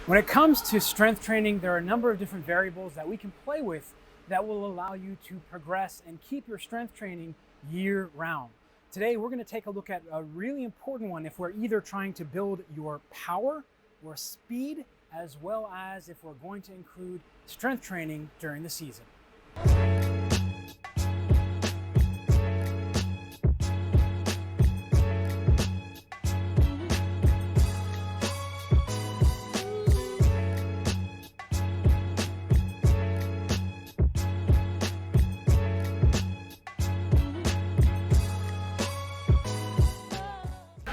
When it comes to strength training, there are a number of different variables that we can play with that will allow you to progress and keep your strength training year round. Today, we're going to take a look at a really important one if we're either trying to build your power or speed, as well as if we're going to include strength training during the season.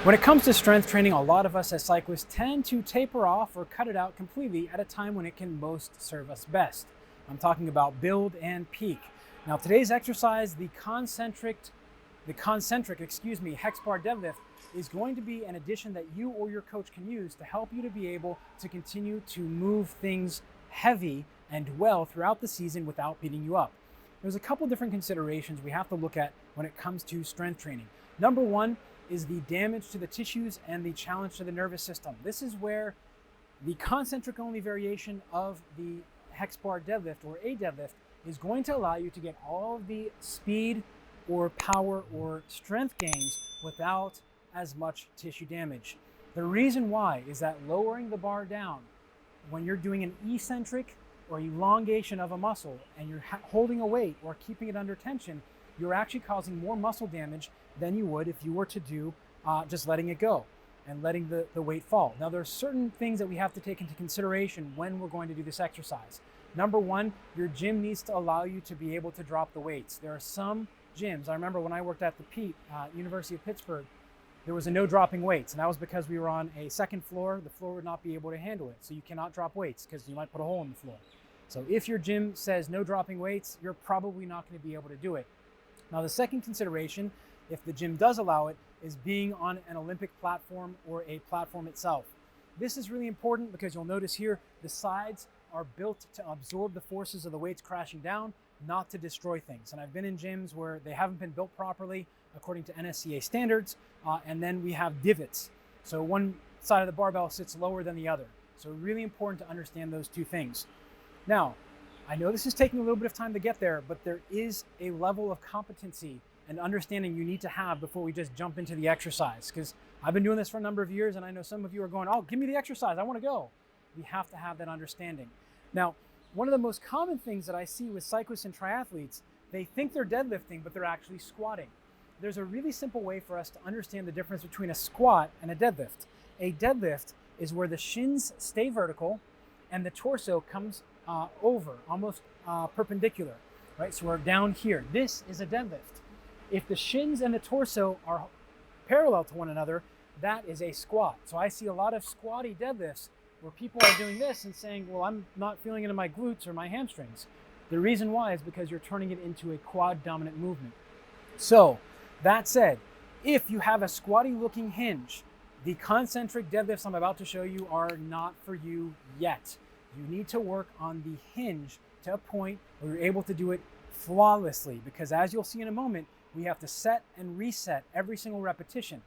When it comes to strength training, a lot of us as cyclists tend to taper off or cut it out completely at a time when it can most serve us best. I'm talking about build and peak. Now, today's exercise, the concentric Hex Bar Deadlift, is going to be an addition that you or your coach can use to help you to be able to continue to move things heavy and well throughout the season without beating you up. There's a couple different considerations we have to look at when it comes to strength training. Number one is the damage to the tissues and the challenge to the nervous system. This is where the concentric only variation of the Hex Bar Deadlift, or a deadlift, is going to allow you to get all of the speed or power or strength gains without as much tissue damage. The reason why is that lowering the bar down when you're doing an eccentric or elongation of a muscle and you're holding a weight or keeping it under tension, you're actually causing more muscle damage than you would if you were to do just letting it go and letting the weight fall. Now, there are certain things that we have to take into consideration when we're going to do this exercise. Number one, your gym needs to allow you to be able to drop the weights. There are some gyms, I remember when I worked at the Pete, University of Pittsburgh, there was a no dropping weights, and that was because we were on a second floor. The floor would not be able to handle it, so you cannot drop weights because you might put a hole in the floor. So if your gym says no dropping weights, you're probably not going to be able to do it. Now, the second consideration, if the gym does allow it, is being on an Olympic platform or a platform itself. This is really important because you'll notice here the sides are built to absorb the forces of the weights crashing down, not to destroy things. And I've been in gyms where they haven't been built properly according to NSCA standards, and then we have divots. So one side of the barbell sits lower than the other. So really important to understand those two things. Now, I know this is taking a little bit of time to get there, but there is a level of competency and understanding you need to have before we just jump into the exercise. Because I've been doing this for a number of years, and I know some of you are going, oh, give me the exercise, I want to go. We have to have that understanding. Now, one of the most common things that I see with cyclists and triathletes, they think they're deadlifting, but they're actually squatting. There's a really simple way for us to understand the difference between a squat and a deadlift. A deadlift is where the shins stay vertical and the torso comes over, almost perpendicular, right? So we're down here. This is a deadlift. If the shins and the torso are parallel to one another, that is a squat. So I see a lot of squatty deadlifts where people are doing this and saying, well, I'm not feeling it in my glutes or my hamstrings. The reason why is because you're turning it into a quad dominant movement. So that said, if you have a squatty looking hinge, the concentric deadlifts I'm about to show you are not for you yet. You need to work on the hinge to a point where you're able to do it flawlessly, because as you'll see in a moment, we have to set and reset every single repetition.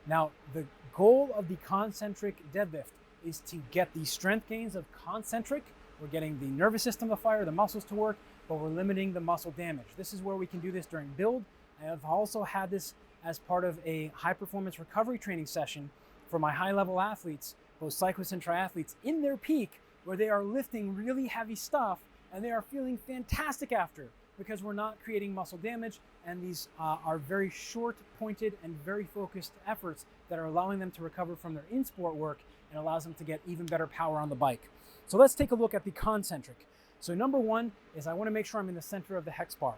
Now, the goal of the concentric deadlift is to get the strength gains of concentric. We're getting the nervous system to fire, the muscles to work, but we're limiting the muscle damage. This is where we can do this during build. I've also had this as part of a high performance recovery training session for my high level athletes, both cyclists and triathletes, in their peak, where they are lifting really heavy stuff and they are feeling fantastic after, because we're not creating muscle damage, and these are very short pointed and very focused efforts that are allowing them to recover from their in-sport work and allows them to get even better power on the bike. So let's take a look at the concentric. So number one is I want to make sure I'm in the center of the hex bar.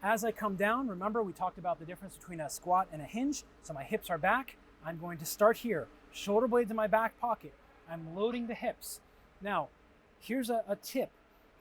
As I come down, remember we talked about the difference between a squat and a hinge, so my hips are back. I'm going to start here, shoulder blades in my back pocket. I'm loading the hips. Now, here's a tip.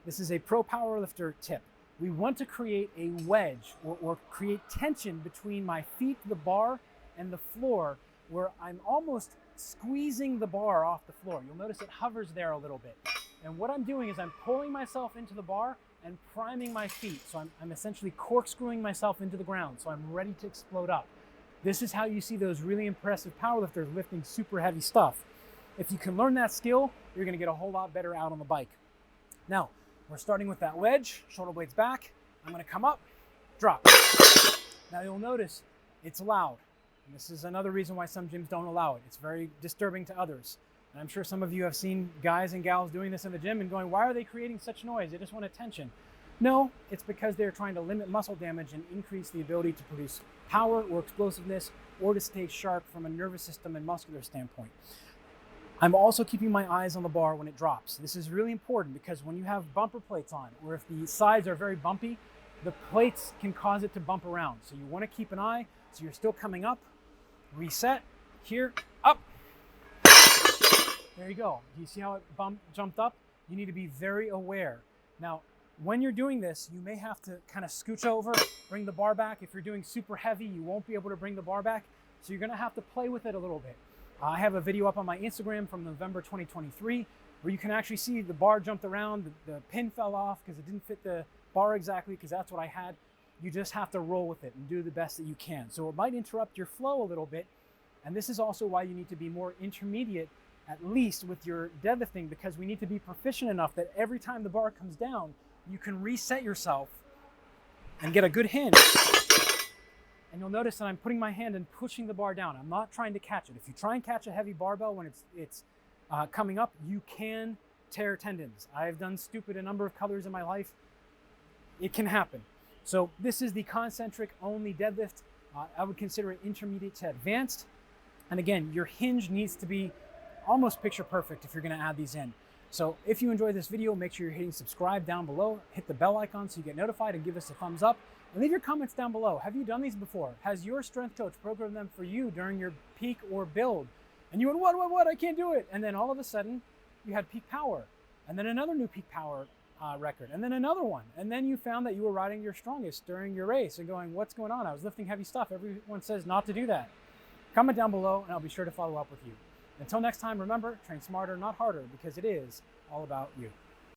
This is a pro powerlifter tip. We want to create a wedge or create tension between my feet, the bar, and the floor, where I'm almost squeezing the bar off the floor. You'll notice it hovers there a little bit. And what I'm doing is I'm pulling myself into the bar and priming my feet. So I'm essentially corkscrewing myself into the ground, so I'm ready to explode up. This is how you see those really impressive powerlifters lifting super heavy stuff. If you can learn that skill, you're gonna get a whole lot better out on the bike. Now, we're starting with that wedge, shoulder blades back. I'm gonna come up, drop. Now you'll notice it's loud. And this is another reason why some gyms don't allow it. It's very disturbing to others. And I'm sure some of you have seen guys and gals doing this in the gym and going, why are they creating such noise? They just want attention. No, it's because they're trying to limit muscle damage and increase the ability to produce power or explosiveness or to stay sharp from a nervous system and muscular standpoint. I'm also keeping my eyes on the bar when it drops. This is really important because when you have bumper plates on, or if the sides are very bumpy, the plates can cause it to bump around. So you want to keep an eye, so you're still coming up, reset, here, up. There you go. Do you see how it jumped up? You need to be very aware. Now, when you're doing this, you may have to kind of scooch over, bring the bar back. If you're doing super heavy, you won't be able to bring the bar back. So you're gonna have to play with it a little bit. I have a video up on my Instagram from November 2023 where you can actually see the bar jumped around, the pin fell off because it didn't fit the bar exactly because that's what I had. You just have to roll with it and do the best that you can. So it might interrupt your flow a little bit. And this is also why you need to be more intermediate, at least with your deadlifting, because we need to be proficient enough that every time the bar comes down, you can reset yourself and get a good hinge. And you'll notice that I'm putting my hand and pushing the bar down. I'm not trying to catch it. If you try and catch a heavy barbell when it's coming up, you can tear tendons. I've done stupid a number of colors in my life. It can happen. So this is the concentric only deadlift. I would consider it intermediate to advanced. And again, your hinge needs to be almost picture perfect if you're gonna add these in. So if you enjoyed this video, make sure you're hitting subscribe down below, hit the bell icon so you get notified, and give us a thumbs up. And leave your comments down below. Have you done these before? Has your strength coach programmed them for you during your peak or build? And you went, what, I can't do it. And then all of a sudden you had peak power, and then another new peak power record, and then another one. And then you found that you were riding your strongest during your race and going, what's going on? I was lifting heavy stuff. Everyone says not to do that. Comment down below and I'll be sure to follow up with you. Until next time, remember, train smarter, not harder, because it is all about you.